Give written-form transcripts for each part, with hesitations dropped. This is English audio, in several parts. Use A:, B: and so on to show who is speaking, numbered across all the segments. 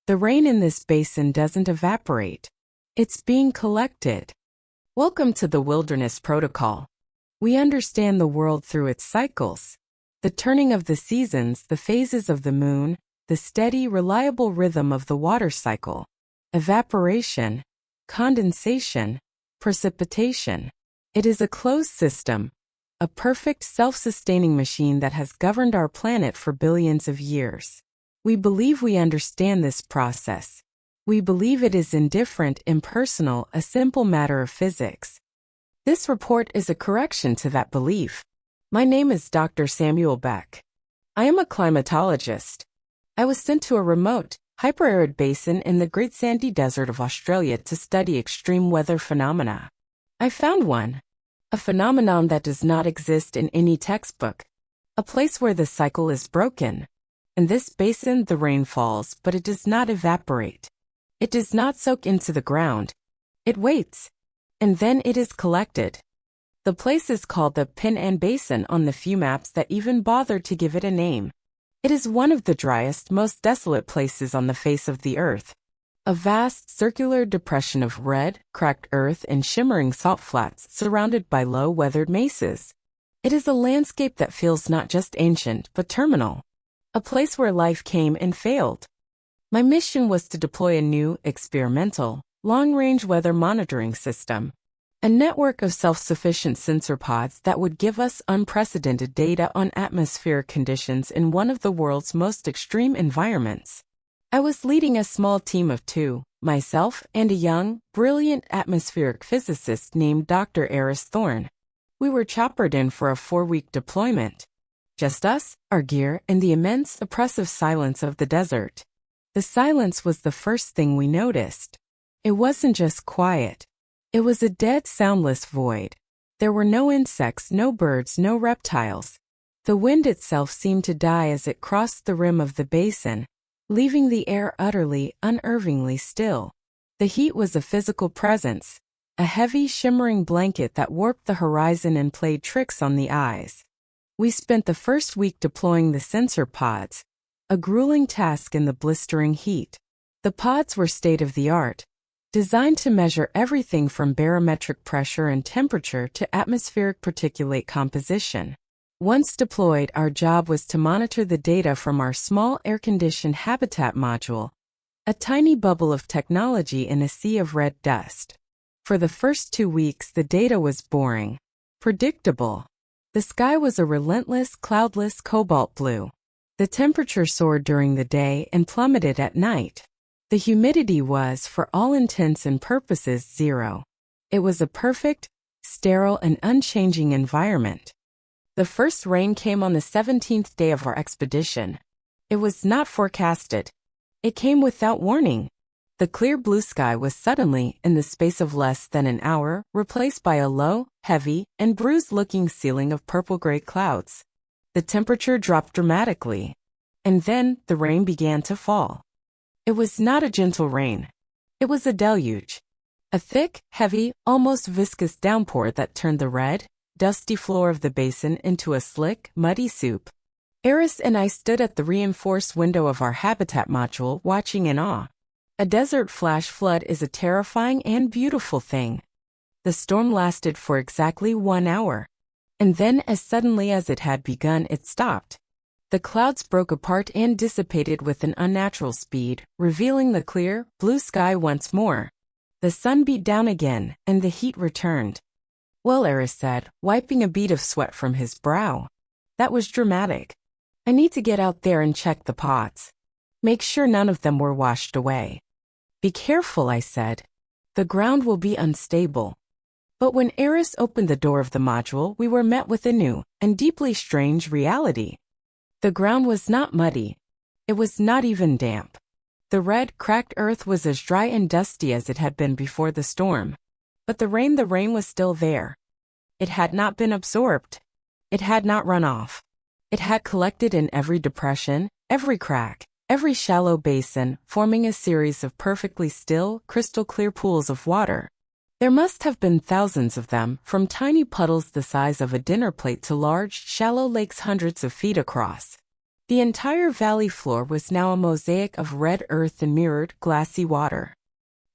A: The rain in this basin doesn't evaporate. It's being collected. Welcome to the Wilderness Protocol. We understand the world through its cycles. The turning of the seasons, the phases of the moon, the steady, reliable rhythm of the water cycle. Evaporation, condensation, precipitation. It is a closed system, a perfect self-sustaining machine that has governed our planet for billions of years. We believe we understand this process. We believe it is indifferent, impersonal, a simple matter of physics. This report is a correction to that belief. My name is Dr. Samuel Beck. I am a climatologist. I was sent to a remote, hyperarid basin in the Great Sandy Desert of Australia to study extreme weather phenomena. I found one. A phenomenon that does not exist in any textbook. A place where the cycle is broken. In this basin, the rain falls, but it does not evaporate. It does not soak into the ground. It waits. And then it is collected. The place is called the Pin-An Basin on the few maps that even bother to give it a name. It is one of the driest, most desolate places on the face of the earth. A vast, circular depression of red, cracked earth and shimmering salt flats surrounded by low, weathered mesas. It is a landscape that feels not just ancient, but terminal. A place where life came and failed. My mission was to deploy a new, experimental, long-range weather monitoring system. A network of self-sufficient sensor pods that would give us unprecedented data on atmospheric conditions in one of the world's most extreme environments. I was leading a small team of two, myself and a young, brilliant atmospheric physicist named Dr. Eris Thorne. We were choppered in for a 4-week deployment. Just us, our gear, and the immense, oppressive silence of the desert. The silence was the first thing we noticed. It wasn't just quiet. It was a dead, soundless void. There were no insects, no birds, no reptiles. The wind itself seemed to die as it crossed the rim of the basin, leaving the air utterly, unnervingly still. The heat was a physical presence, a heavy, shimmering blanket that warped the horizon and played tricks on the eyes. We spent the first week deploying the sensor pods, a grueling task in the blistering heat. The pods were state-of-the-art, designed to measure everything from barometric pressure and temperature to atmospheric particulate composition. Once deployed, our job was to monitor the data from our small air-conditioned habitat module, a tiny bubble of technology in a sea of red dust. For the first 2 weeks, the data was boring, predictable. The sky was a relentless, cloudless cobalt blue. The temperature soared during the day and plummeted at night. The humidity was, for all intents and purposes, zero. It was a perfect, sterile, and unchanging environment. The first rain came on the 17th day of our expedition. It was not forecasted. It came without warning. The clear blue sky was suddenly, in the space of less than an hour, replaced by a low, heavy, and bruised-looking ceiling of purple-gray clouds. The temperature dropped dramatically. And then, the rain began to fall. It was not a gentle rain. It was a deluge. A thick, heavy, almost viscous downpour that turned the red, dusty floor of the basin into a slick, muddy soup. Eris and I stood at the reinforced window of our habitat module, watching in awe. A desert flash flood is a terrifying and beautiful thing. The storm lasted for exactly 1 hour. And then, as suddenly as it had begun, it stopped. The clouds broke apart and dissipated with an unnatural speed, revealing the clear, blue sky once more. The sun beat down again, and the heat returned. "Well," Eris said, wiping a bead of sweat from his brow. "That was dramatic. I need to get out there and check the pods. Make sure none of them were washed away." "Be careful," I said. "The ground will be unstable." But when Eris opened the door of the module, we were met with a new and deeply strange reality. The ground was not muddy. It was not even damp. The red, cracked earth was as dry and dusty as it had been before the storm. But the rain was still there. It had not been absorbed. It had not run off. It had collected in every depression, every crack, every shallow basin, forming a series of perfectly still, crystal-clear pools of water. There must have been thousands of them, from tiny puddles the size of a dinner plate to large, shallow lakes hundreds of feet across. The entire valley floor was now a mosaic of red earth and mirrored, glassy water.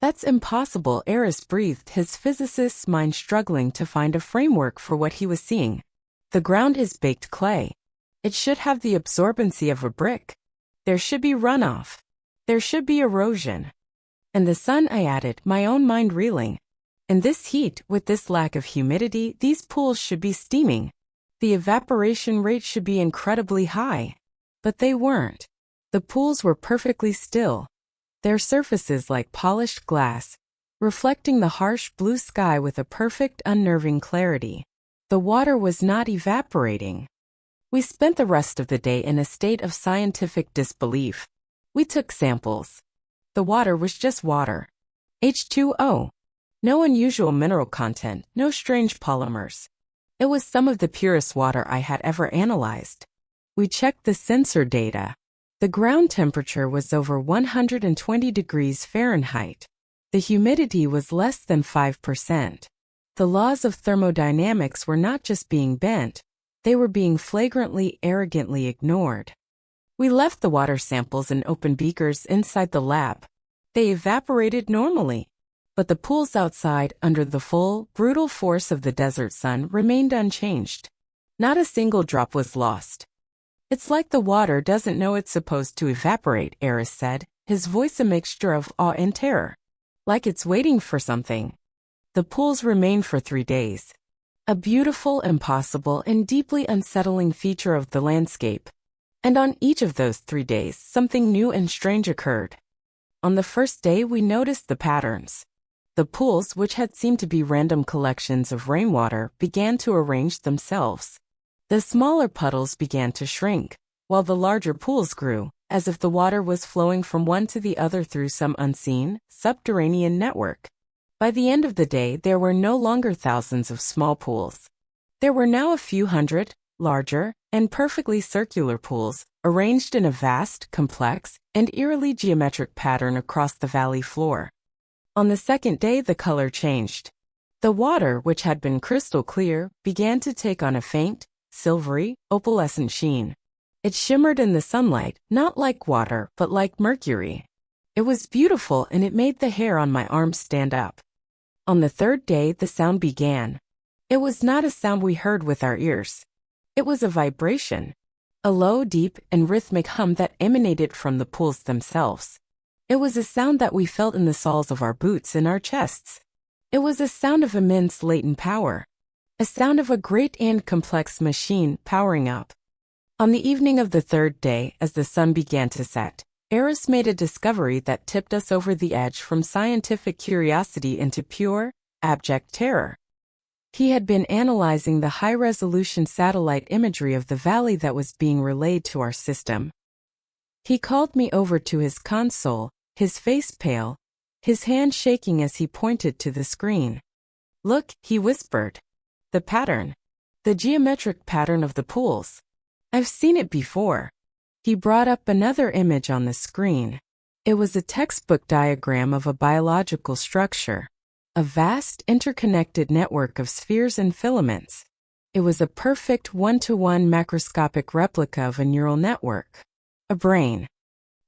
A: That's impossible, Eris breathed, his physicist's mind struggling to find a framework for what he was seeing. The ground is baked clay. It should have the absorbency of a brick. There should be runoff. There should be erosion. And the sun, I added, my own mind reeling. In this heat, with this lack of humidity, these pools should be steaming. The evaporation rate should be incredibly high. But they weren't. The pools were perfectly still. Their surfaces like polished glass, reflecting the harsh blue sky with a perfect, unnerving clarity. The water was not evaporating. We spent the rest of the day in a state of scientific disbelief. We took samples. The water was just water. H2O. No unusual mineral content, no strange polymers. It was some of the purest water I had ever analyzed. We checked the sensor data. The ground temperature was over 120 degrees Fahrenheit. The humidity was less than 5%. The laws of thermodynamics were not just being bent, they were being flagrantly, arrogantly ignored. We left the water samples in open beakers inside the lab. They evaporated normally. But the pools outside, under the full, brutal force of the desert sun, remained unchanged. Not a single drop was lost. It's like the water doesn't know it's supposed to evaporate, Eris said, his voice a mixture of awe and terror. Like it's waiting for something. The pools remained for 3 days. A beautiful, impossible, and deeply unsettling feature of the landscape. And on each of those 3 days, something new and strange occurred. On the first day, we noticed the patterns. The pools, which had seemed to be random collections of rainwater, began to arrange themselves. The smaller puddles began to shrink, while the larger pools grew, as if the water was flowing from one to the other through some unseen, subterranean network. By the end of the day, there were no longer thousands of small pools. There were now a few hundred, larger, and perfectly circular pools, arranged in a vast, complex, and eerily geometric pattern across the valley floor. On the second day, the color changed. The water, which had been crystal clear, began to take on a faint, silvery, opalescent sheen. It shimmered in the sunlight, not like water, but like mercury. It was beautiful, and it made the hair on my arms stand up. On the third day, the sound began. It was not a sound we heard with our ears. It was a vibration. A low, deep, and rhythmic hum that emanated from the pools themselves. It was a sound that we felt in the soles of our boots and our chests. It was a sound of immense latent power. A sound of a great and complex machine powering up. On the evening of the third day, as the sun began to set, Eris made a discovery that tipped us over the edge from scientific curiosity into pure, abject terror. He had been analyzing the high-resolution satellite imagery of the valley that was being relayed to our system. He called me over to his console, his face pale, his hand shaking as he pointed to the screen. "Look," he whispered. "The pattern. The geometric pattern of the pools. I've seen it before." He brought up another image on the screen. It was a textbook diagram of a biological structure. A vast, interconnected network of spheres and filaments. It was a perfect one-to-one macroscopic replica of a neural network. A brain.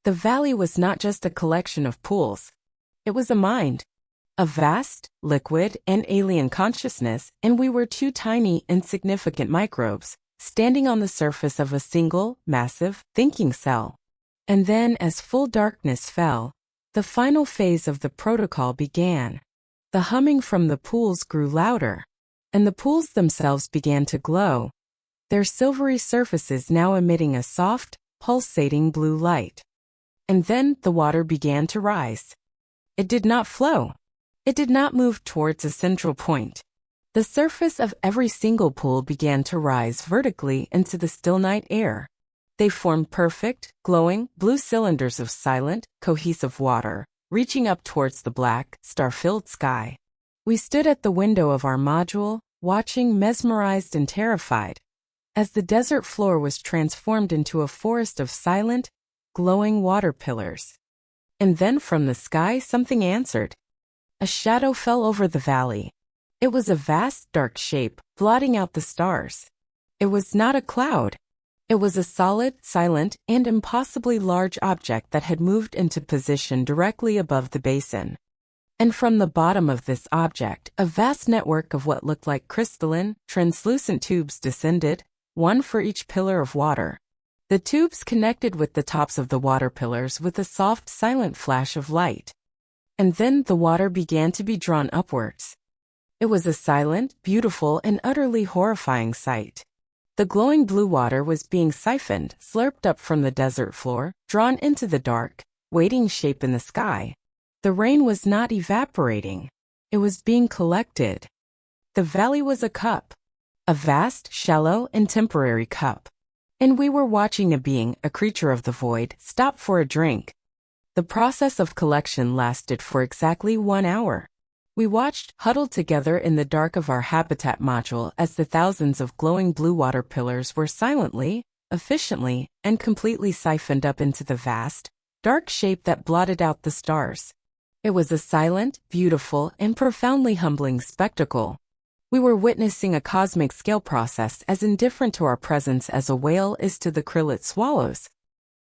A: The valley was not just a collection of pools. It was a mind. A vast, liquid, and alien consciousness, and we were 2 tiny, insignificant microbes, standing on the surface of a single, massive, thinking cell. And then, as full darkness fell, the final phase of the protocol began. The humming from the pools grew louder, and the pools themselves began to glow, their silvery surfaces now emitting a soft, pulsating blue light. And then the water began to rise. It did not flow. It did not move towards a central point. The surface of every single pool began to rise vertically into the still night air. They formed perfect, glowing, blue cylinders of silent, cohesive water, reaching up towards the black, star-filled sky. We stood at the window of our module, watching, mesmerized and terrified, as the desert floor was transformed into a forest of silent, glowing water pillars. And then from the sky something answered. A shadow fell over the valley. It was a vast, dark shape, blotting out the stars. It was not a cloud. It was a solid, silent, and impossibly large object that had moved into position directly above the basin. And from the bottom of this object, a vast network of what looked like crystalline, translucent tubes descended, one for each pillar of water. The tubes connected with the tops of the water pillars with a soft, silent flash of light. And then the water began to be drawn upwards. It was a silent, beautiful, and utterly horrifying sight. The glowing blue water was being siphoned, slurped up from the desert floor, drawn into the dark, waiting shape in the sky. The rain was not evaporating. It was being collected. The valley was a cup. A vast, shallow, and temporary cup. And we were watching a being, a creature of the void, stop for a drink. The process of collection lasted for exactly 1 hour. We watched, huddled together in the dark of our habitat module as the thousands of glowing blue water pillars were silently, efficiently, and completely siphoned up into the vast, dark shape that blotted out the stars. It was a silent, beautiful, and profoundly humbling spectacle. We were witnessing a cosmic scale process as indifferent to our presence as a whale is to the krill it swallows.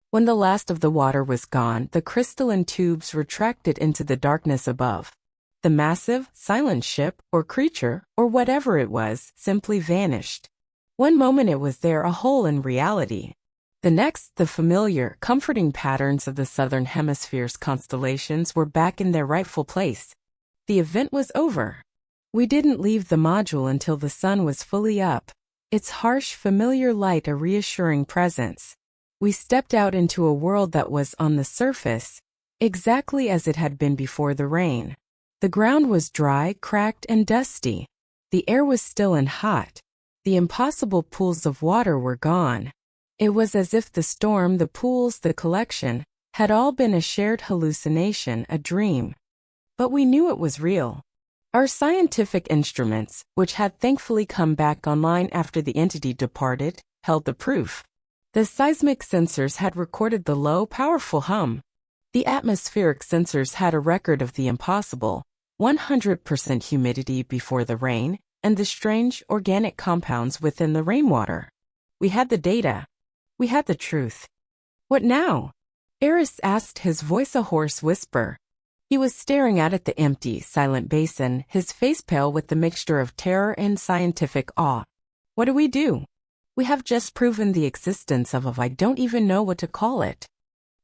A: When the last of the water was gone, the crystalline tubes retracted into the darkness above. The massive, silent ship, or creature, or whatever it was, simply vanished. One moment it was there, a hole in reality. The next, the familiar, comforting patterns of the southern hemisphere's constellations were back in their rightful place. The event was over. We didn't leave the module until the sun was fully up, its harsh, familiar light a reassuring presence. We stepped out into a world that was, on the surface, exactly as it had been before the rain. The ground was dry, cracked, and dusty. The air was still and hot. The impossible pools of water were gone. It was as if the storm, the pools, the collection, had all been a shared hallucination, a dream. But we knew it was real. Our scientific instruments, which had thankfully come back online after the entity departed, held the proof. The seismic sensors had recorded the low, powerful hum. The atmospheric sensors had a record of the impossible, 100% humidity before the rain, and the strange, organic compounds within the rainwater. We had the data. We had the truth. What now? Eris asked, his voice a hoarse whisper. He was staring out at the empty, silent basin, his face pale with the mixture of terror and scientific awe. What do? We have just proven the existence of I don't even know what to call it.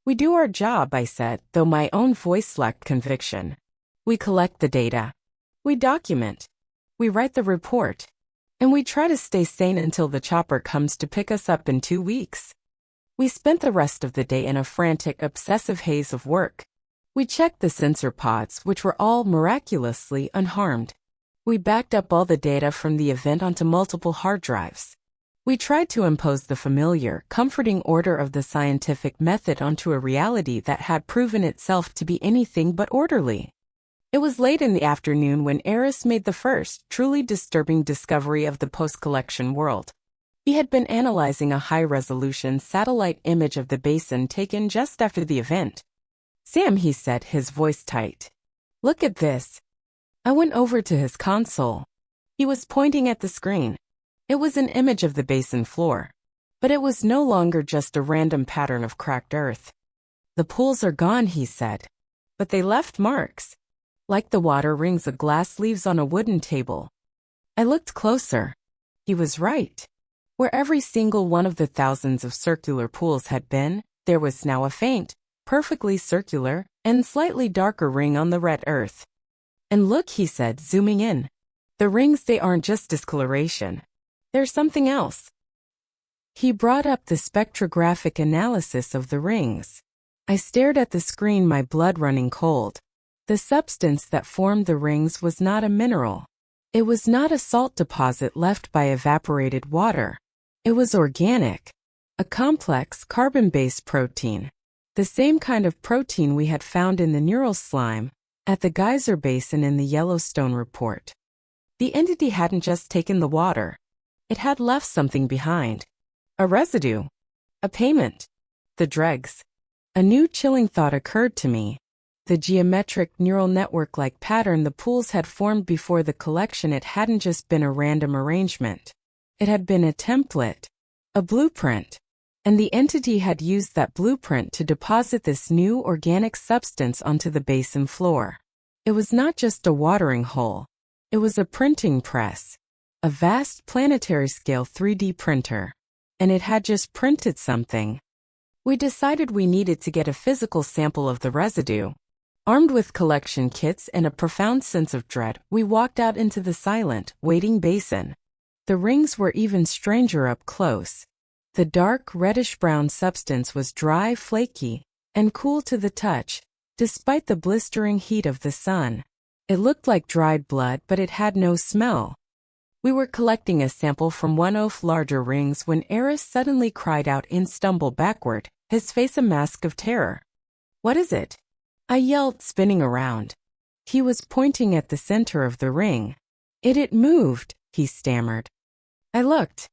A: We do our job, I said, though my own voice lacked conviction. We collect the data. We document. We write the report. And we try to stay sane until the chopper comes to pick us up in 2 weeks. We spent the rest of the day in a frantic, obsessive haze of work. We checked the sensor pods, which were all miraculously unharmed. We backed up all the data from the event onto multiple hard drives. We tried to impose the familiar, comforting order of the scientific method onto a reality that had proven itself to be anything but orderly. It was late in the afternoon when Eris made the first, truly disturbing discovery of the post-collection world. He had been analyzing a high-resolution satellite image of the basin taken just after the event. Sam, he said, his voice tight. Look at this. I went over to his console. He was pointing at the screen. It was an image of the basin floor. But it was no longer just a random pattern of cracked earth. The pools are gone, he said. But they left marks. Like the water rings a glass leaves on a wooden table. I looked closer. He was right. Where every single one of the thousands of circular pools had been, there was now a faint, perfectly circular, and slightly darker ring on the red earth. And look, he said, zooming in. The rings, they aren't just discoloration. There's something else. He brought up the spectrographic analysis of the rings. I stared at the screen, my blood running cold. The substance that formed the rings was not a mineral. It was not a salt deposit left by evaporated water. It was organic. A complex, carbon-based protein. The same kind of protein we had found in the neural slime, at the geyser basin in the Yellowstone report. The entity hadn't just taken the water. It had left something behind. A residue. A payment. The dregs. A new chilling thought occurred to me. The geometric neural network-like pattern the pools had formed before the collection, it hadn't just been a random arrangement. It had been a template. A blueprint. And the entity had used that blueprint to deposit this new organic substance onto the basin floor. It was not just a watering hole. It was a printing press, a vast planetary-scale 3D printer. And it had just printed something. We decided we needed to get a physical sample of the residue. Armed with collection kits and a profound sense of dread, we walked out into the silent, waiting basin. The rings were even stranger up close. The dark, reddish-brown substance was dry, flaky, and cool to the touch, despite the blistering heat of the sun. It looked like dried blood, but it had no smell. We were collecting a sample from one of larger rings when Eris suddenly cried out and stumbled backward, his face a mask of terror. "What is it?" I yelled, spinning around. He was pointing at the center of the ring. It moved, he stammered. I looked.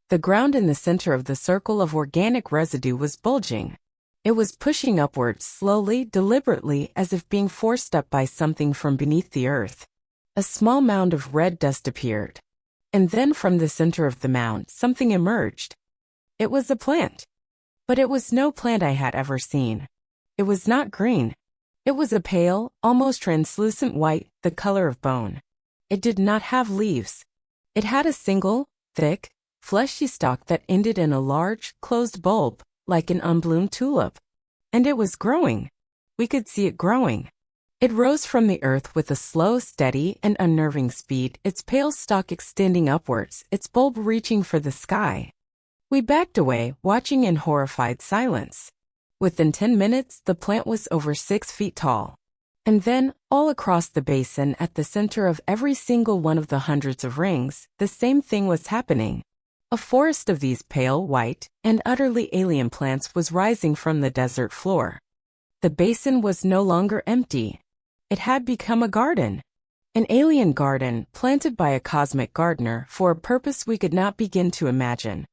A: The ground in the center of the circle of organic residue was bulging. It was pushing upwards slowly, deliberately, as if being forced up by something from beneath the earth. A small mound of red dust appeared. And then from the center of the mound, something emerged. It was a plant. But it was no plant I had ever seen. It was not green. It was a pale, almost translucent white, the color of bone. It did not have leaves. It had a single, thick, fleshy stalk that ended in a large, closed bulb, like an unbloomed tulip. And it was growing. We could see it growing. It rose from the earth with a slow, steady, and unnerving speed, its pale stalk extending upwards, its bulb reaching for the sky. We backed away, watching in horrified silence. Within 10 minutes, the plant was over 6 feet tall. And then, all across the basin, at the center of every single one of the hundreds of rings, the same thing was happening. A forest of these pale, white, and utterly alien plants was rising from the desert floor. The basin was no longer empty. It had become a garden. An alien garden, planted by a cosmic gardener for a purpose we could not begin to imagine.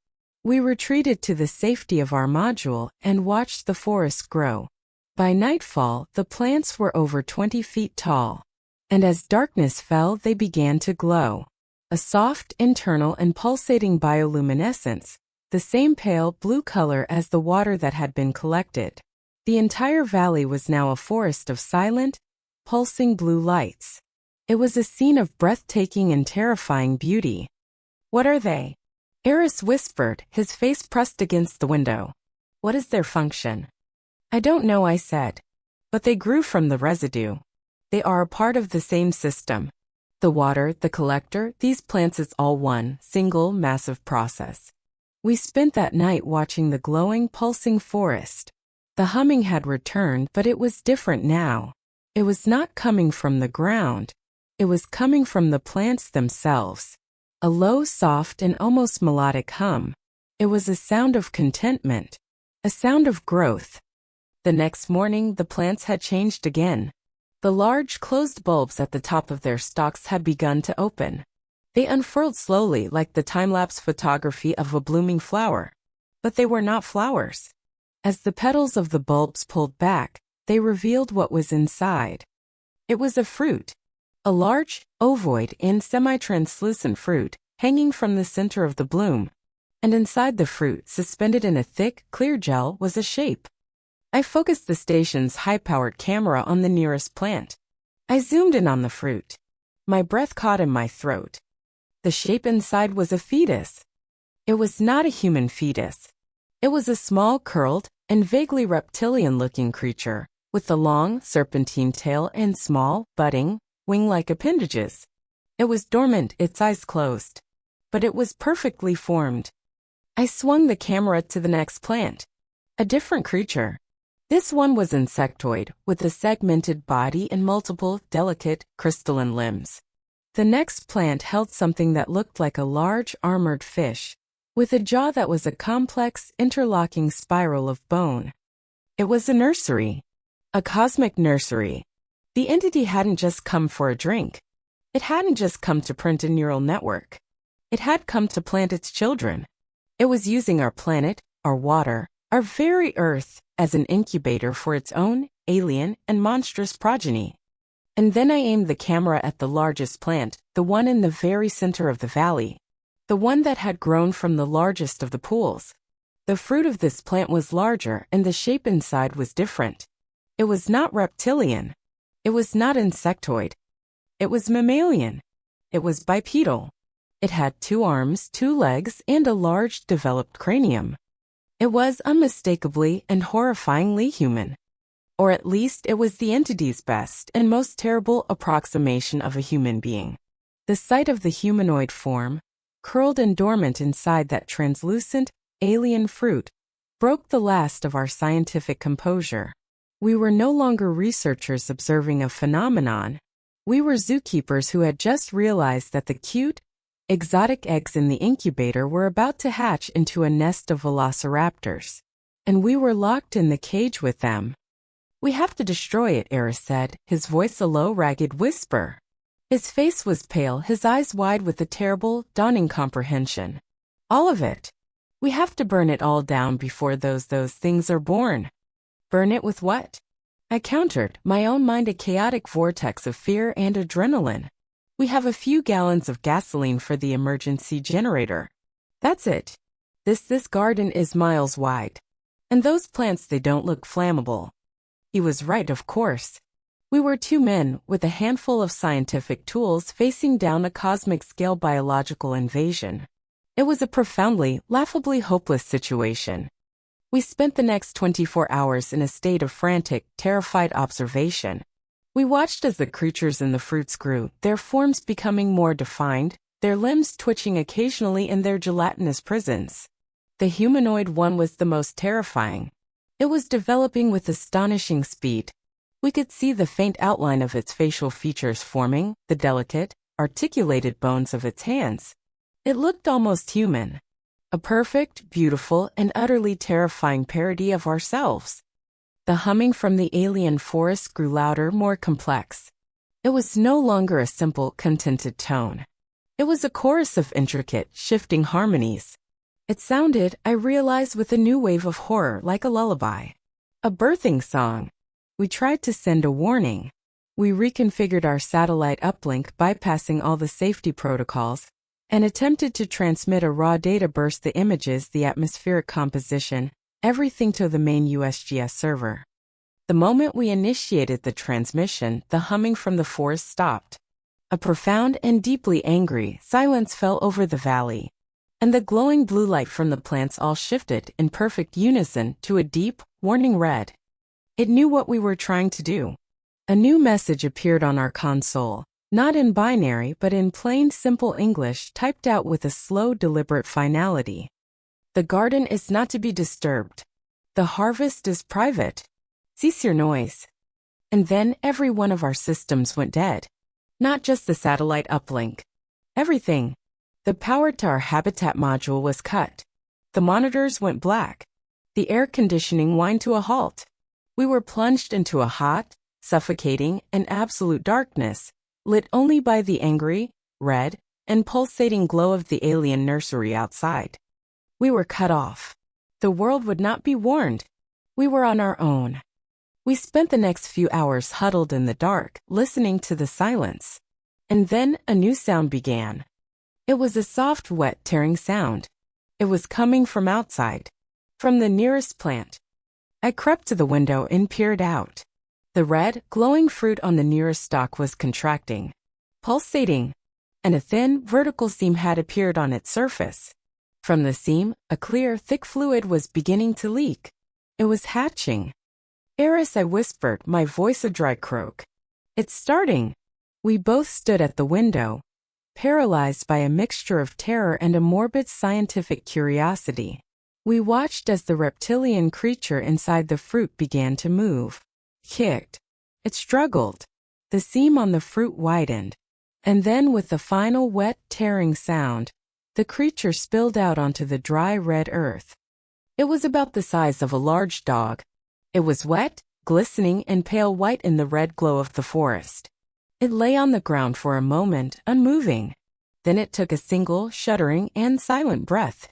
A: We retreated to the safety of our module and watched the forest grow. By nightfall, the plants were over 20 feet tall. And as darkness fell, they began to glow. A soft, internal, and pulsating bioluminescence, the same pale blue color as the water that had been collected. The entire valley was now a forest of silent, pulsing blue lights. It was a scene of breathtaking and terrifying beauty. "What are they?" Eris whispered, his face pressed against the window. "What is their function?" "I don't know," I said. "But they grew from the residue. They are a part of the same system. The water, the collector, these plants, it's all one, single, massive process." We spent that night watching the glowing, pulsing forest. The humming had returned, but it was different now. It was not coming from the ground. It was coming from the plants themselves. A low, soft, and almost melodic hum. It was a sound of contentment. A sound of growth. The next morning, the plants had changed again. The large, closed bulbs at the top of their stalks had begun to open. They unfurled slowly like the time-lapse photography of a blooming flower. But they were not flowers. As the petals of the bulbs pulled back, they revealed what was inside. It was a fruit. A large, ovoid and semi-translucent fruit, hanging from the center of the bloom. And inside the fruit, suspended in a thick, clear gel, was a shape. I focused the station's high-powered camera on the nearest plant. I zoomed in on the fruit. My breath caught in my throat. The shape inside was a fetus. It was not a human fetus. It was a small, curled, and vaguely reptilian-looking creature, with a long, serpentine tail and small, budding, wing-like appendages. It was dormant, its eyes closed. But it was perfectly formed. I swung the camera to the next plant. A different creature. This one was insectoid, with a segmented body and multiple, delicate, crystalline limbs. The next plant held something that looked like a large, armored fish, with a jaw that was a complex, interlocking spiral of bone. It was a nursery. A cosmic nursery. The entity hadn't just come for a drink. It hadn't just come to print a neural network. It had come to plant its children. It was using our planet, our water, our very Earth, as an incubator for its own, alien, and monstrous progeny. And then I aimed the camera at the largest plant, the one in the very center of the valley. The one that had grown from the largest of the pools. The fruit of this plant was larger and the shape inside was different. It was not reptilian. It was not insectoid. It was mammalian. It was bipedal. It had 2 arms, 2 legs, and a large developed cranium. It was unmistakably and horrifyingly human. Or at least it was the entity's best and most terrible approximation of a human being. The sight of the humanoid form, curled and dormant inside that translucent, alien fruit, broke the last of our scientific composure. We were no longer researchers observing a phenomenon. We were zookeepers who had just realized that the cute, exotic eggs in the incubator were about to hatch into a nest of velociraptors. And we were locked in the cage with them. "We have to destroy it," Eris said, his voice a low, ragged whisper. His face was pale, his eyes wide with a terrible, dawning comprehension. "All of it. We have to burn it all down before those things are born." "Burn it with what?" I countered, my own mind a chaotic vortex of fear and adrenaline. "We have a few gallons of gasoline for the emergency generator. That's it. This garden is miles wide. And those plants, they don't look flammable." He was right, of course. We were 2 men, with a handful of scientific tools facing down a cosmic-scale biological invasion. It was a profoundly, laughably hopeless situation. We spent the next 24 hours in a state of frantic, terrified observation. We watched as the creatures in the fruits grew, their forms becoming more defined, their limbs twitching occasionally in their gelatinous prisons. The humanoid one was the most terrifying. It was developing with astonishing speed. We could see the faint outline of its facial features forming, the delicate, articulated bones of its hands. It looked almost human. A perfect, beautiful, and utterly terrifying parody of ourselves. The humming from the alien forest grew louder, more complex. It was no longer a simple, contented tone. It was a chorus of intricate, shifting harmonies. It sounded, I realized, with a new wave of horror, like a lullaby. A birthing song. We tried to send a warning. We reconfigured our satellite uplink, bypassing all the safety protocols, and attempted to transmit a raw data burst, the images, the atmospheric composition, everything to the main USGS server. The moment we initiated the transmission, the humming from the forest stopped. A profound and deeply angry silence fell over the valley, and the glowing blue light from the plants all shifted in perfect unison to a deep, warning red. It knew what we were trying to do. A new message appeared on our console. Not in binary but in plain, simple English typed out with a slow, deliberate finality. "The garden is not to be disturbed. The harvest is private. Cease your noise." And then every one of our systems went dead. Not just the satellite uplink. Everything. The power to our habitat module was cut. The monitors went black. The air conditioning whined to a halt. We were plunged into a hot, suffocating, and absolute darkness, lit only by the angry, red, and pulsating glow of the alien nursery outside. We were cut off. The world would not be warned. We were on our own. We spent the next few hours huddled in the dark, listening to the silence. And then a new sound began. It was a soft, wet, tearing sound. It was coming from outside, from the nearest plant. I crept to the window and peered out. The red, glowing fruit on the nearest stalk was contracting, pulsating, and a thin, vertical seam had appeared on its surface. From the seam, a clear, thick fluid was beginning to leak. It was hatching. "Eris," I whispered, my voice a dry croak. "It's starting." We both stood at the window, paralyzed by a mixture of terror and a morbid scientific curiosity. We watched as the reptilian creature inside the fruit began to move. Kicked. It struggled. The seam on the fruit widened. And then with the final wet, tearing sound, the creature spilled out onto the dry red earth. It was about the size of a large dog. It was wet, glistening, and pale white in the red glow of the forest. It lay on the ground for a moment, unmoving. Then it took a single, shuddering, and silent breath.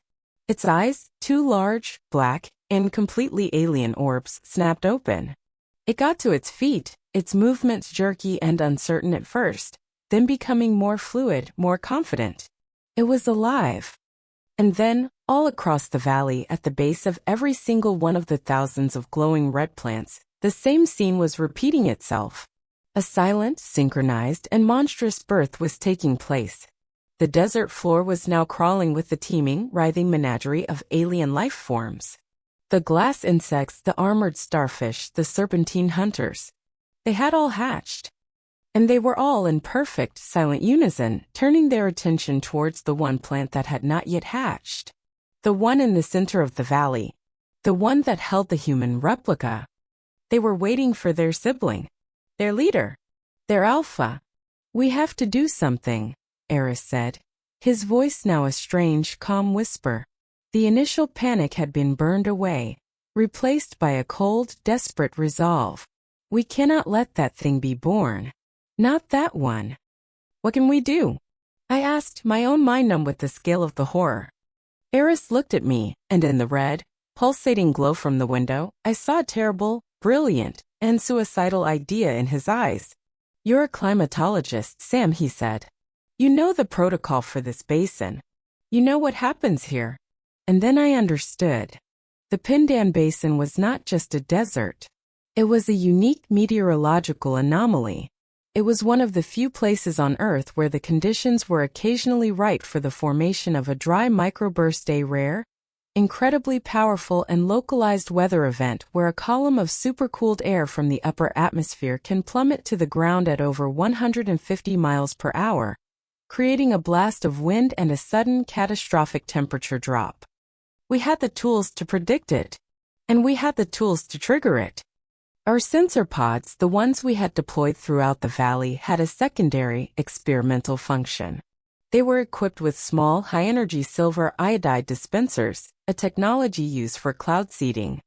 A: Its eyes, 2 large, black, and completely alien orbs, snapped open. It got to its feet, its movements jerky and uncertain at first, then becoming more fluid, more confident. It was alive. And then, all across the valley at the base of every single one of the thousands of glowing red plants, the same scene was repeating itself. A silent, synchronized, and monstrous birth was taking place. The desert floor was now crawling with the teeming, writhing menagerie of alien life forms. The glass insects, the armored starfish, the serpentine hunters. They had all hatched. And they were all in perfect, silent unison, turning their attention towards the one plant that had not yet hatched. The one in the center of the valley. The one that held the human replica. They were waiting for their sibling. Their leader. Their alpha. "We have to do something," Eris said. His voice now a strange, calm whisper. The initial panic had been burned away, replaced by a cold, desperate resolve. "We cannot let that thing be born. Not that one." "What can we do?" I asked, my own mind numb with the scale of the horror. Eris looked at me, and in the red, pulsating glow from the window, I saw a terrible, brilliant, and suicidal idea in his eyes. "You're a climatologist, Sam," he said. "You know the protocol for this basin. You know what happens here." And then I understood. The Pindan Basin was not just a desert. It was a unique meteorological anomaly. It was one of the few places on Earth where the conditions were occasionally right for the formation of a dry microburst, a rare, incredibly powerful and localized weather event where a column of supercooled air from the upper atmosphere can plummet to the ground at over 150 miles per hour, creating a blast of wind and a sudden catastrophic temperature drop. We had the tools to predict it, and we had the tools to trigger it. Our sensor pods, the ones we had deployed throughout the valley, had a secondary, experimental function. They were equipped with small, high-energy silver iodide dispensers, a technology used for cloud seeding.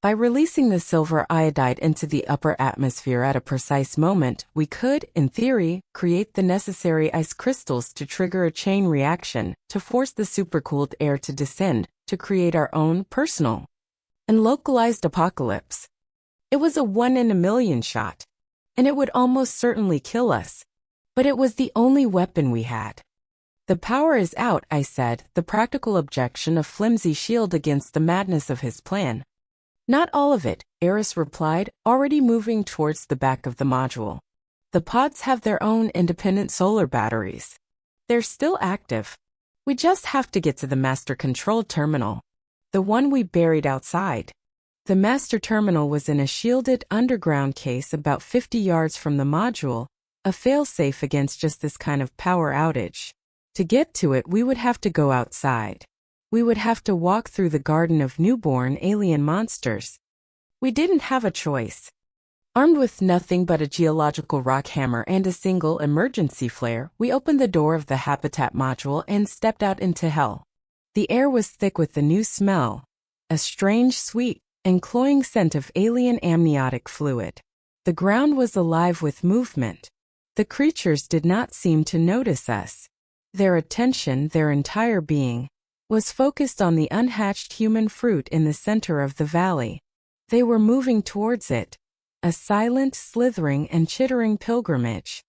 A: By releasing the silver iodide into the upper atmosphere at a precise moment, we could, in theory, create the necessary ice crystals to trigger a chain reaction, to force the supercooled air to descend, to create our own personal and localized apocalypse. It was a 1-in-a-million shot, and it would almost certainly kill us. But it was the only weapon we had. "The power is out," I said, the practical objection a flimsy shield against the madness of his plan. "Not all of it," Eris replied, already moving towards the back of the module. "The pods have their own independent solar batteries. They're still active. We just have to get to the master control terminal. The one we buried outside." The master terminal was in a shielded underground case about 50 yards from the module, a failsafe against just this kind of power outage. To get to it, we would have to go outside. We would have to walk through the garden of newborn alien monsters. We didn't have a choice. Armed with nothing but a geological rock hammer and a single emergency flare, we opened the door of the habitat module and stepped out into hell. The air was thick with the new smell, a strange, sweet, and cloying scent of alien amniotic fluid. The ground was alive with movement. The creatures did not seem to notice us. Their attention, their entire being, was focused on the unhatched human fruit in the center of the valley. They were moving towards it, a silent, slithering, and chittering pilgrimage.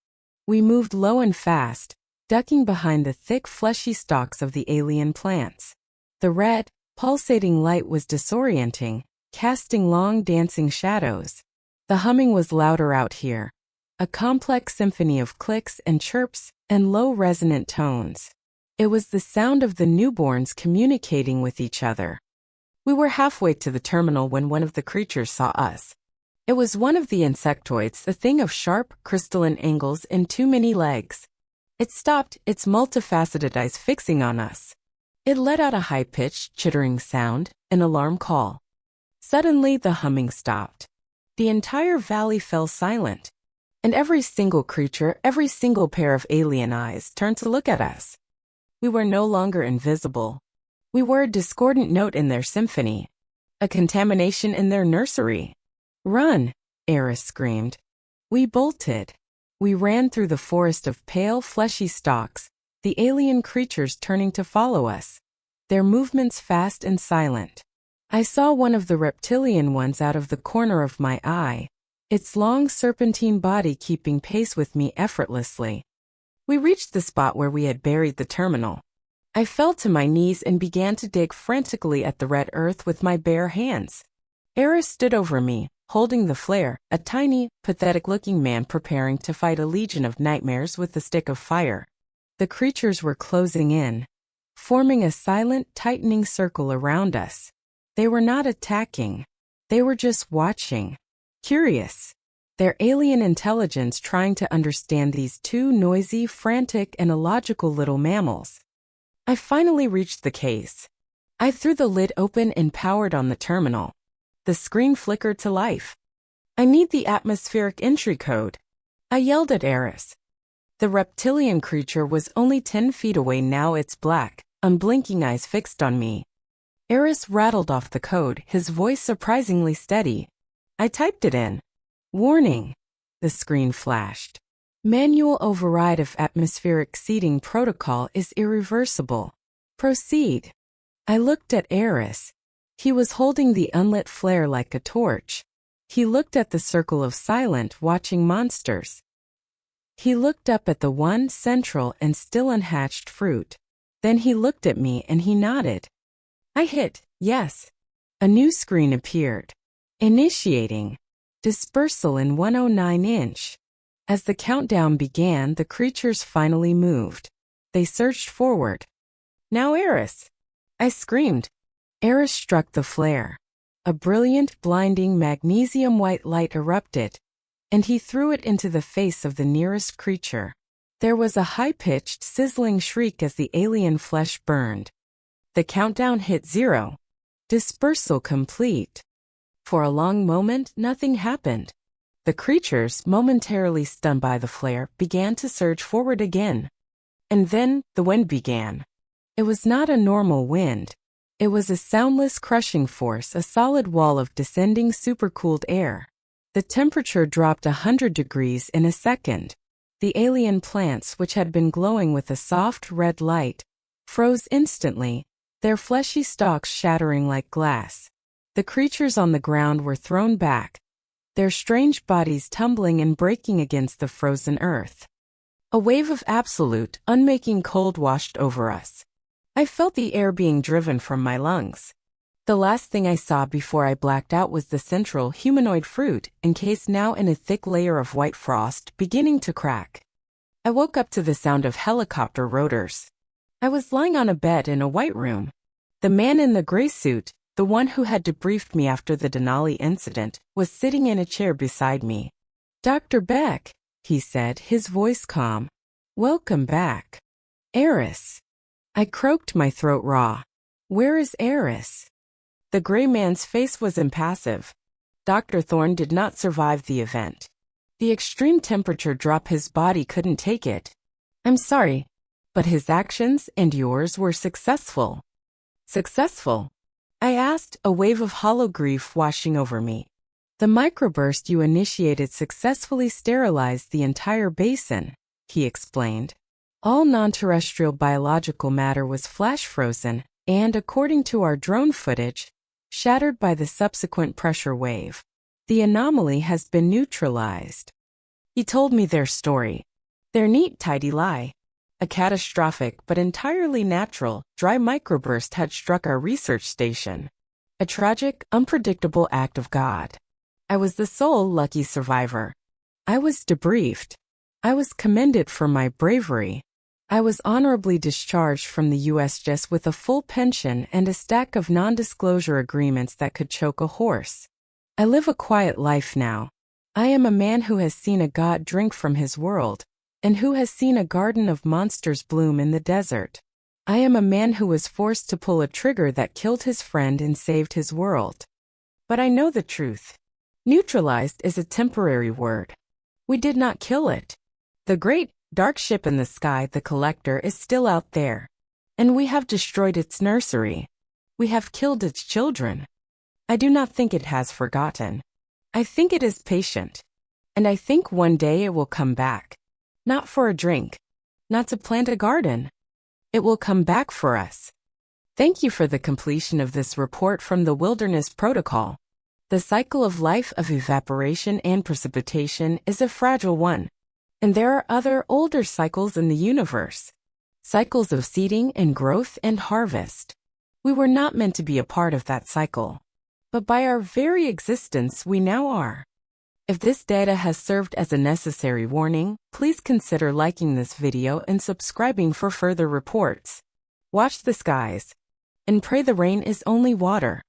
A: We moved low and fast, ducking behind the thick, fleshy stalks of the alien plants. The red, pulsating light was disorienting, casting long, dancing shadows. The humming was louder out here, a complex symphony of clicks and chirps and low resonant tones. It was the sound of the newborns communicating with each other. We were halfway to the terminal when one of the creatures saw us. It was one of the insectoids, a thing of sharp, crystalline angles and too many legs. It stopped, its multifaceted eyes fixing on us. It let out a high-pitched, chittering sound, an alarm call. Suddenly, the humming stopped. The entire valley fell silent, and every single creature, every single pair of alien eyes turned to look at us. We were no longer invisible. We were a discordant note in their symphony, a contamination in their nursery. "Run!" Eris screamed. We bolted. We ran through the forest of pale, fleshy stalks, the alien creatures turning to follow us, their movements fast and silent. I saw one of the reptilian ones out of the corner of my eye, its long serpentine body keeping pace with me effortlessly. We reached the spot where we had buried the terminal. I fell to my knees and began to dig frantically at the red earth with my bare hands. Eris stood over me, holding the flare, a tiny, pathetic-looking man preparing to fight a legion of nightmares with a stick of fire. The creatures were closing in, forming a silent, tightening circle around us. They were not attacking. They were just watching. Curious. Their alien intelligence trying to understand these two noisy, frantic, and illogical little mammals. I finally reached the case. I threw the lid open and powered on the terminal. The screen flickered to life. I need the atmospheric entry code. I yelled at Eris. The reptilian creature was only 10 feet away now, its black, unblinking eyes fixed on me. Eris rattled off the code, his voice surprisingly steady. I typed it in. Warning. The screen flashed. Manual override of atmospheric seeding protocol is irreversible. Proceed. I looked at Eris. He was holding the unlit flare like a torch. He looked at the circle of silent, watching monsters. He looked up at the one central and still unhatched fruit. Then he looked at me and he nodded. I hit yes. A new screen appeared. Initiating. Dispersal in 109 inch. As the countdown began, the creatures finally moved. They surged forward. Now Eris! I screamed. Eris struck the flare. A brilliant, blinding magnesium-white light erupted, and he threw it into the face of the nearest creature. There was a high-pitched, sizzling shriek as the alien flesh burned. The countdown hit 0. Dispersal complete. For a long moment, nothing happened. The creatures, momentarily stunned by the flare, began to surge forward again. And then, the wind began. It was not a normal wind. It was a soundless crushing force, a solid wall of descending supercooled air. The temperature dropped 100 degrees in a second. The alien plants, which had been glowing with a soft red light, froze instantly, their fleshy stalks shattering like glass. The creatures on the ground were thrown back, their strange bodies tumbling and breaking against the frozen earth. A wave of absolute, unmaking cold washed over us. I felt the air being driven from my lungs. The last thing I saw before I blacked out was the central humanoid fruit, encased now in a thick layer of white frost, beginning to crack. I woke up to the sound of helicopter rotors. I was lying on a bed in a white room. The man in the gray suit, the one who had debriefed me after the Denali incident, was sitting in a chair beside me. "Dr. Beck," he said, his voice calm. "Welcome back." "Eris." I croaked, my throat raw. "Where is Eris?" The gray man's face was impassive. Dr. Thorne did not survive the event. The extreme temperature drop, his body couldn't take it. "I'm sorry, but his actions and yours were successful." "Successful?" I asked, a wave of hollow grief washing over me. "The microburst you initiated successfully sterilized the entire basin," he explained. All non-terrestrial biological matter was flash frozen, and according to our drone footage, shattered by the subsequent pressure wave. The anomaly has been neutralized. He told me their story. Their neat, tidy lie. A catastrophic but entirely natural, dry microburst had struck our research station. A tragic, unpredictable act of God. I was the sole lucky survivor. I was debriefed. I was commended for my bravery. I was honorably discharged from the USGS with a full pension and a stack of non-disclosure agreements that could choke a horse. I live a quiet life now. I am a man who has seen a god drink from his world, and who has seen a garden of monsters bloom in the desert. I am a man who was forced to pull a trigger that killed his friend and saved his world. But I know the truth. Neutralized is a temporary word. We did not kill it. The great, dark ship in the sky, the Collector, is still out there. And we have destroyed its nursery. We have killed its children. I do not think it has forgotten. I think it is patient. And I think one day it will come back. Not for a drink. Not to plant a garden. It will come back for us. Thank you for the completion of this report from the Wilderness Protocol. The cycle of life of evaporation and precipitation is a fragile one. And there are other, older cycles in the universe. Cycles of seeding and growth and harvest. We were not meant to be a part of that cycle, but by our very existence we now are. If this data has served as a necessary warning, please consider liking this video and subscribing for further reports. Watch the skies and pray the rain is only water.